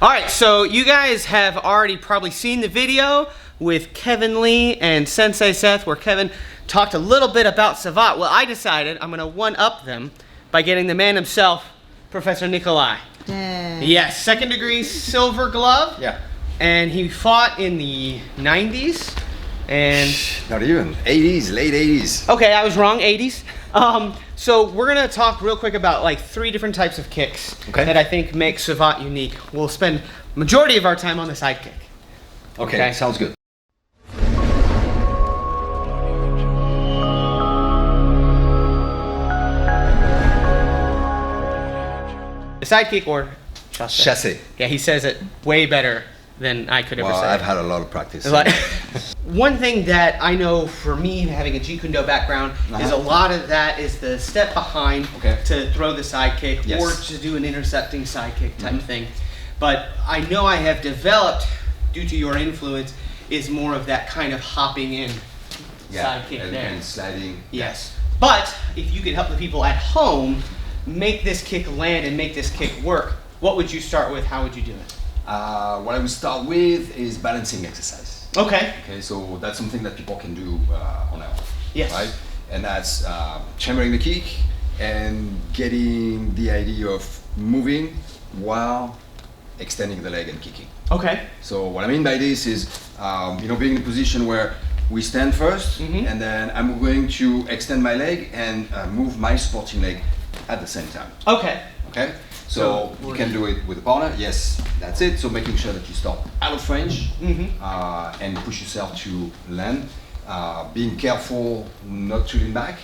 Alright, so you guys have already probably seen the video with Kevin Lee and Sensei Seth where Kevin talked a little bit about Savate. Well, I decided I'm going to one-up them by getting the man himself, Professor Nicolas. Yes, 2nd degree silver glove. Yeah. And he fought in the 90s and... Not even, 80s, late 80s. Okay, I was wrong, 80s. So we're gonna talk real quick about like 3 different types of kicks that I think make Savate unique. We'll spend majority of our time on the sidekick. Okay, sounds good. The sidekick or chassé. Yeah, he says it way better than I could ever say. I've had a lot of practice. One thing that I know for me, having a Jeet Kune Do background, is a lot of that is the step behind to throw the sidekick or to do an intercepting sidekick type thing. But I know I have developed, due to your influence, is more of that kind of hopping in sidekick there. And sliding. Yes. But if you could help the people at home make this kick land and make this kick work, what would you start with? How would you do it? What I would start with is balancing exercise. Okay. Okay, so that's something that people can do on their own. Yes. Right? And that's chambering the kick and getting the idea of moving while extending the leg and kicking. Okay. So what I mean by this is, being in a position where we stand first, and then I'm going to extend my leg and move my supporting leg at the same time. Okay. Okay. So you can do it with a partner. Yes, that's it. So making sure that you start out of range and push yourself to land. Being careful not to lean back.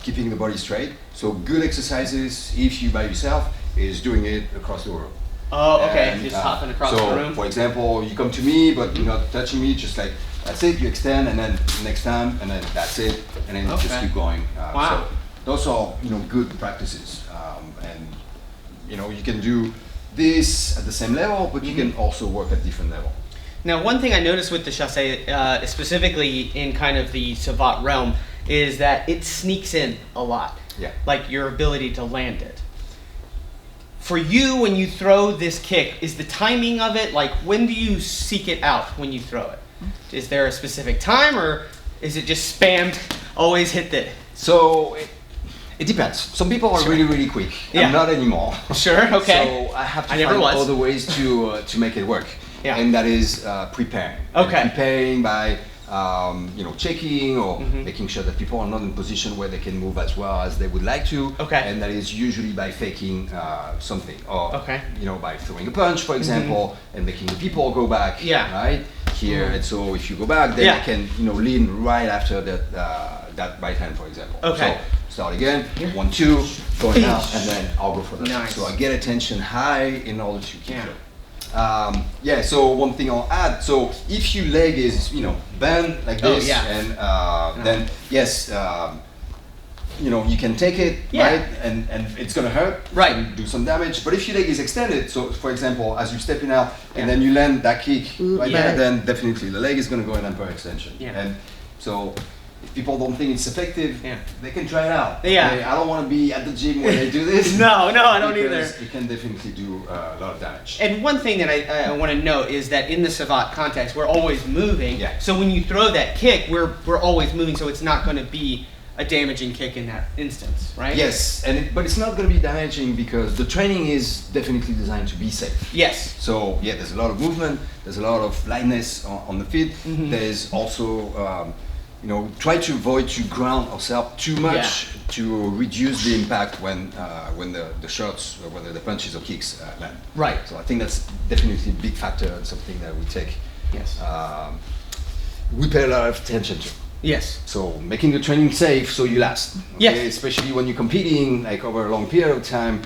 Keeping the body straight. So good exercises, if you by yourself, is doing it across the room. Oh, okay. Just hopping across the room. For example, you come to me, but you're not touching me. Just like that's it. You extend, and then next time, and then that's it, and then just keep going. Wow. So those are good practices, and you can do this at the same level, but you can also work at different level. Now, one thing I noticed with the chassé, specifically in kind of the Savate realm, is that it sneaks in a lot. Yeah. Like your ability to land it. For you, when you throw this kick, is the timing of it, like when do you seek it out when you throw it? Is there a specific time, or is it just spammed, always hit it? So it depends. Some people are really, really quick. Yeah. I'm not anymore. Sure, okay. So I have to find other ways to make it work. Yeah. And that is preparing. Okay. And preparing by checking or making sure that people are not in a position where they can move as well as they would like to. Okay. And that is usually by faking something, or by throwing a punch, for example, and making the people go back. Yeah. Right here. And so if you go back, then you can lean right after that right hand, for example. Okay. So start again. 1, 2, going out, and then I'll go for that. Nice. So I get attention high in order to keep it. So one thing I'll add, so if your leg is, bent like this, and then yes, you can take it, right? And it's gonna hurt, and do some damage. But if your leg is extended, so for example, as you're stepping out, and then you land that kick right there, then definitely the leg is gonna go in per extension. Yeah. And so if people don't think it's effective, they can try it out. Yeah. Okay? I don't want to be at the gym when they do this. No, I don't either. It can definitely do a lot of damage. And one thing that I want to note is that in the Savate context, we're always moving. Yeah. So when you throw that kick, we're always moving, so it's not going to be a damaging kick in that instance, right? Yes, but it's not going to be damaging because the training is definitely designed to be safe. Yes. So there's a lot of movement, there's a lot of lightness on the feet. There's also try to avoid to ground ourselves too much to reduce the impact when the shots, or whether the punches or kicks land. Right. So I think that's definitely a big factor and something that we take. Yes. We pay a lot of attention to. Yes. So making the training safe so you last. Okay? Yes. Especially when you're competing like over a long period of time.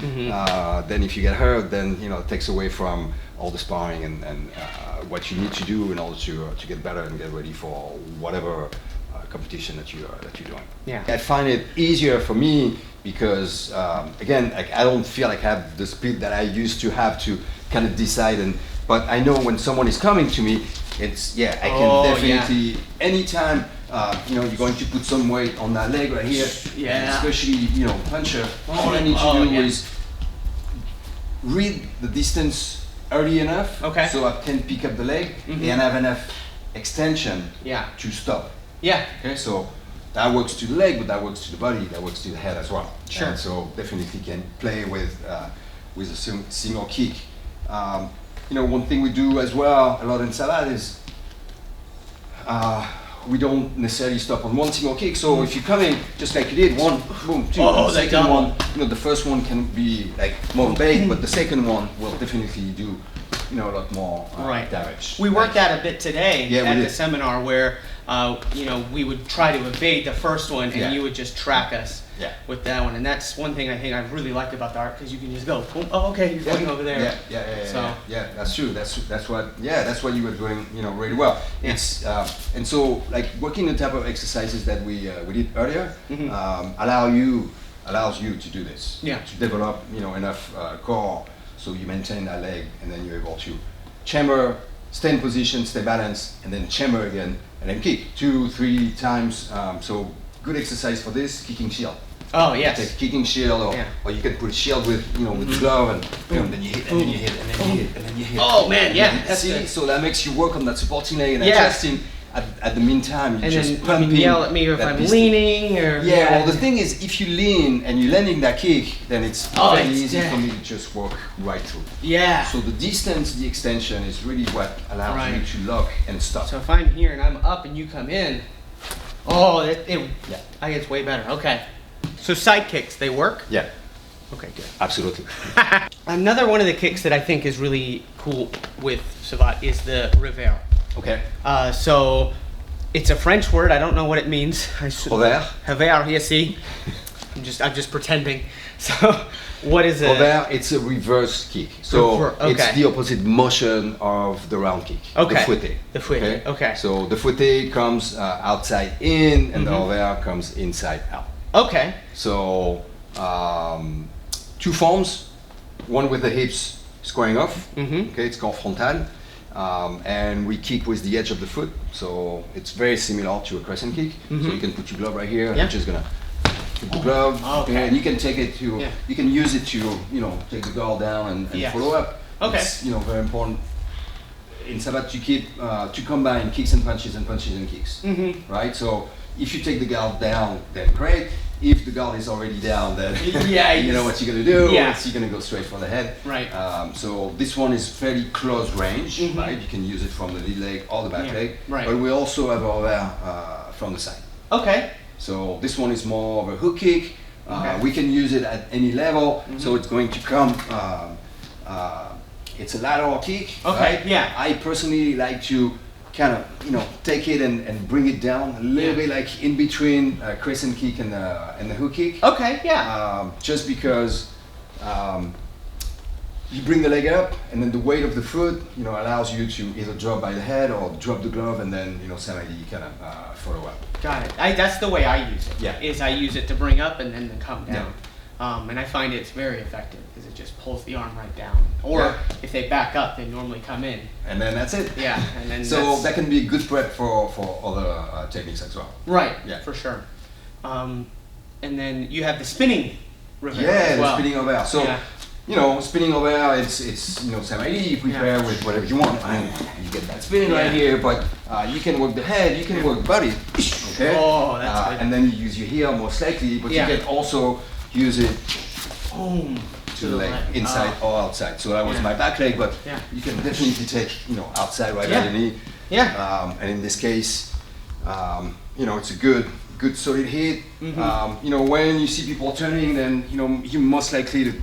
Then if you get hurt, then it takes away from all the sparring and what you need to do in order to get better and get ready for whatever competition that you're doing. Yeah. I find it easier for me because again, I don't feel like I have the speed that I used to have to kind of decide. But I know when someone is coming to me, it's I can definitely anytime. You're going to put some weight on that leg right here, especially puncher. All I need to do is read the distance early enough, okay, so I can pick up the leg and have enough extension to stop. Yeah. Okay, so that works to the leg, but that works to the body, that works to the head as well. Sure. And so definitely can play with a single kick. You know, one thing we do as well a lot in Savate is we don't necessarily stop on one single kick. So if you come in just like you did, one, boom, two, the second one, you know, the first one can be like more vague, but the second one will definitely do, you know, a lot more damage. We worked that a bit today at the seminar where, you know, we would try to evade the first one and you would just track us with that one. And that's one thing I think I really like about the art, because you can just go, oh, okay, you're going over there. Yeah, that's true. That's what you were doing, you know, really well. It's and so like working the type of exercises that we did earlier allows you to do this. To develop, you know, enough core so you maintain that leg, and then you're able to chamber, stay in position, stay balanced, and then chamber again, and then kick 2-3 times. So good exercise for this, kicking shield. Oh yes. Take kicking shield, or you can put a shield with, you know, with the glove, and you know, then you hit, and then you hit, and then you hit, and then you hit. Oh man, yeah. That's see, so that makes you work on that supporting leg and adjusting. At the meantime, you just pumping. And yell at me if I'm leaning or. Yeah, well, the thing is, if you lean and you're landing that kick, then it's very easy for me to just walk right through. Yeah. So the distance, the extension is really what allows you to lock and stop. So if I'm here and I'm up and you come in, I think it's way better. Okay. So side kicks, they work? Yeah. Okay, good. Absolutely. Another one of the kicks that I think is really cool with Savate is the Revere. Okay. So it's a French word. I don't know what it means. Revere. Revere. Yeah. See, I'm just pretending. So what is it? Revere. It's a reverse kick. So it's the opposite motion of the round kick. Okay. The fouetté. The fouetté. Okay. So the fouetté comes outside in, and the revere comes inside out. Okay. So 2 forms. One with the hips squaring off. Okay. It's called frontal. And we kick with the edge of the foot, so it's very similar to a crescent kick. So you can put your glove right here. I'm just gonna put the glove, and you can take it to, you can use it to, you know, take the guard down and follow up. Okay. It's, you know, very important in Savate to combine kicks and punches and kicks. Right. So if you take the guard down, then great. If the guard is already down, then you know what you're gonna do. You're gonna go straight for the head. Right. So this one is fairly close range, right? You can use it from the lead leg or the back leg. Right. But we also have over from the side. Okay. So this one is more of a hook kick. We can use it at any level. So it's going to come. It's a lateral kick. Okay. Right? Yeah. I personally like to kind of, you know, take it and bring it down a little bit, like in between crescent kick and the hook kick. Okay, yeah. Just because you bring the leg up, and then the weight of the foot, you know, allows you to either drop by the head or drop the glove, and then, you know, somebody kind of follow up. Got it. That's the way I use it. Yeah. Is I use it to bring up and then to come down. And I find it's very effective because it just pulls the arm right down. Or if they back up, they normally come in. And then that's it. Yeah. And then so that can be a good prep for other techniques as well. Right. Yeah. For sure. And then you have the spinning Revere as well. The spinning over. So you know, spinning over, it's you know, semi-easy. You prepare with whatever you want, and you get that spin right here. But you can work the head, you can work the body. Okay. Oh, that's good. And then you use your heel most likely, but you can also use it to the leg, inside or outside. So that was my back leg, but you can definitely take, you know, outside right at the knee. Yeah. And in this case, you know, it's a good solid hit. You know, when you see people turning, then, you know, you're most likely to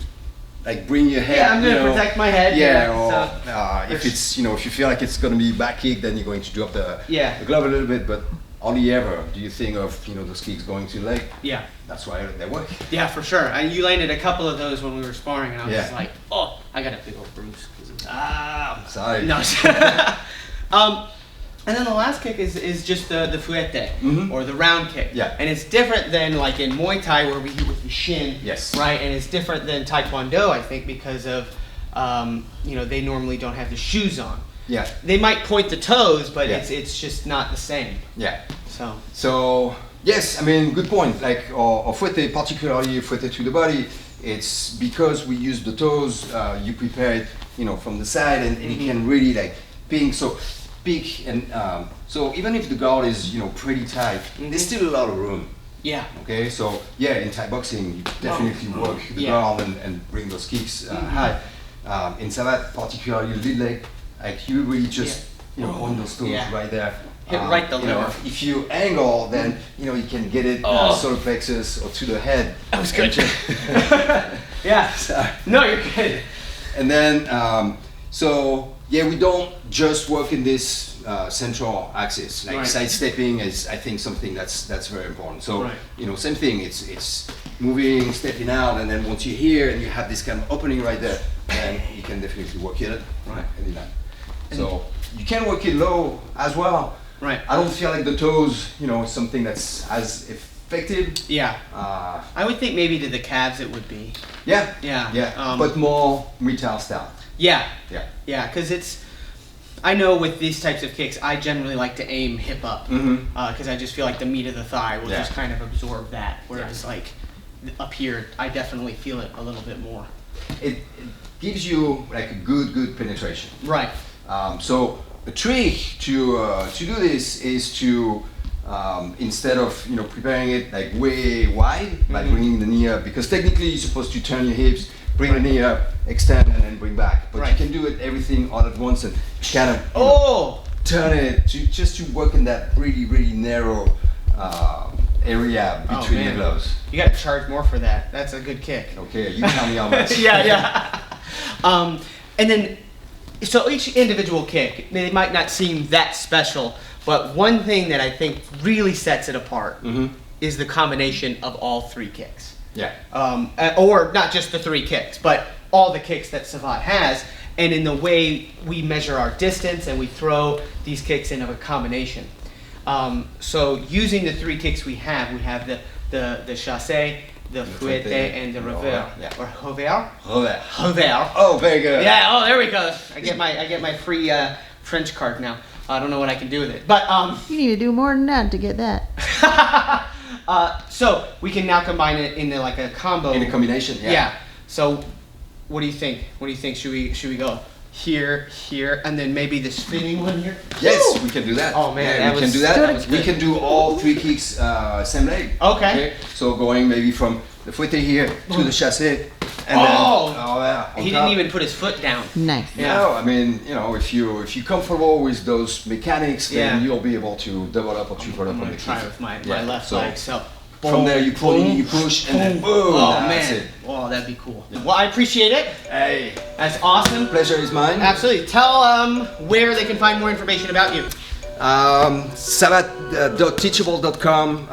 like bring your head. Yeah, I'm gonna protect my head. Or if it's, you know, if you feel like it's gonna be back kick, then you're going to drop the glove a little bit, but only ever do you think of, you know, those kicks going to the leg. Yeah. That's why they work. Yeah, for sure. And you landed a couple of those when we were sparring, and I was just like, oh, I got a big old bruise. Sorry. No. And then the last kick is just the fouetté, or the round kick. Yeah. And it's different than like in Muay Thai where we hit with the shin. Yes. Right? And it's different than Taekwondo, I think, because of, you know, they normally don't have the shoes on. Yeah. They might point the toes, but it's just not the same. Yeah. So yes, I mean, good point. Like, or fouetté, particularly fouetté to the body, it's because we use the toes, you prepare it, you know, from the side, and it can really like ping, so peak, and so even if the guard is, you know, pretty tight, there's still a lot of room. Yeah. Okay, so yeah, in Thai boxing, you definitely work the guard and bring those kicks high. In Savate, particularly lead leg, like you really just, you know, on those toes right there. Hit right the liver. You know, if you angle, then you know you can get it solar plexus or to the head. That was good. Yeah. No, you're good. And then, so yeah, we don't just work in this central axis. Like sidestepping is, I think, something that's very important. So you know, same thing. It's moving, stepping out, and then once you're here and you have this kind of opening right there, then you can definitely work it. Anytime. So you can work it low as well. Right. I don't feel like the toes, you know, is something that's as effective. Yeah. I would think maybe to the calves it would be. Yeah. Yeah. Yeah. But more retail style. Yeah. Yeah. Yeah, because it's, I know with these types of kicks, I generally like to aim hip up, because I just feel like the meat of the thigh will just kind of absorb that. Whereas like up here, I definitely feel it a little bit more. It gives you like a good penetration. Right. So a trick to do this is to instead of, you know, preparing it like way wide, like bringing the knee up, because technically you're supposed to turn your hips, bring the knee up, extend, and then bring back. But you can do it everything all at once and kind of you know, turn it to just to work in that really narrow area between the gloves. You got to charge more for that. That's a good kick. Okay, you tell me how much. Yeah. And then, so each individual kick, they might not seem that special, but one thing that I think really sets it apart is the combination of all three kicks. Yeah. Or not just the three kicks, but all the kicks that Savate has, and in the way we measure our distance and we throw these kicks in a combination. So using the three kicks we have the chassé, the fouette, and the revere. Or Revere? Revere. Oh, very good. Yeah. Oh, there we go. I get my free French card now. I don't know what I can do with it, but you need to do more than that to get that. So we can now combine it into like a combo. In a combination. Yeah. So what do you think? What do you think? Should we go here, and then maybe the spinning one here? Yes, we can do that. Oh man, yeah, we can do that. We can do all three kicks same leg. Okay. So going maybe from the fouette here to the chassé, and then he didn't even put his foot down. Nice. Yeah. No, I mean, you know, if you're comfortable with those mechanics, then you'll be able to double up or triple up on the kick. Try with my left leg. So from there, you pull, you push, and then boom. Oh man! Oh, that'd be cool. Yeah. Well, I appreciate it. Hey, that's awesome. Pleasure is mine. Absolutely. Tell where they can find more information about you. Savate.teachable.com,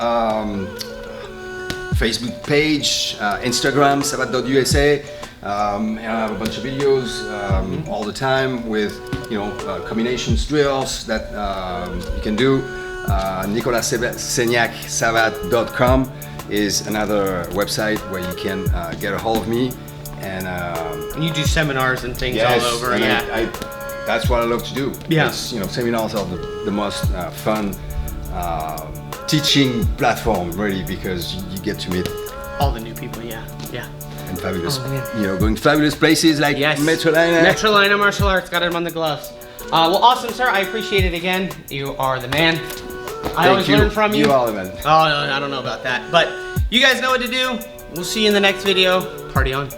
Facebook page, Instagram, savate.usa. And I have a bunch of videos all the time with, you know, combinations, drills that you can do. Nicolas Savate.com is another website where you can get a hold of me, and you do seminars and things all over. And yeah, that's what I love to do. Yeah, you know, seminars are the most fun teaching platform, really, because you get to meet all the new people. Yeah. And fabulous, you know, going to fabulous places like Metrolina. Metrolina Martial Arts, got them on the gloves. Well, awesome, sir. I appreciate it again. You are the man. I always learn from you. You are the man. Oh, no, I don't know about that. But you guys know what to do. We'll see you in the next video. Party on.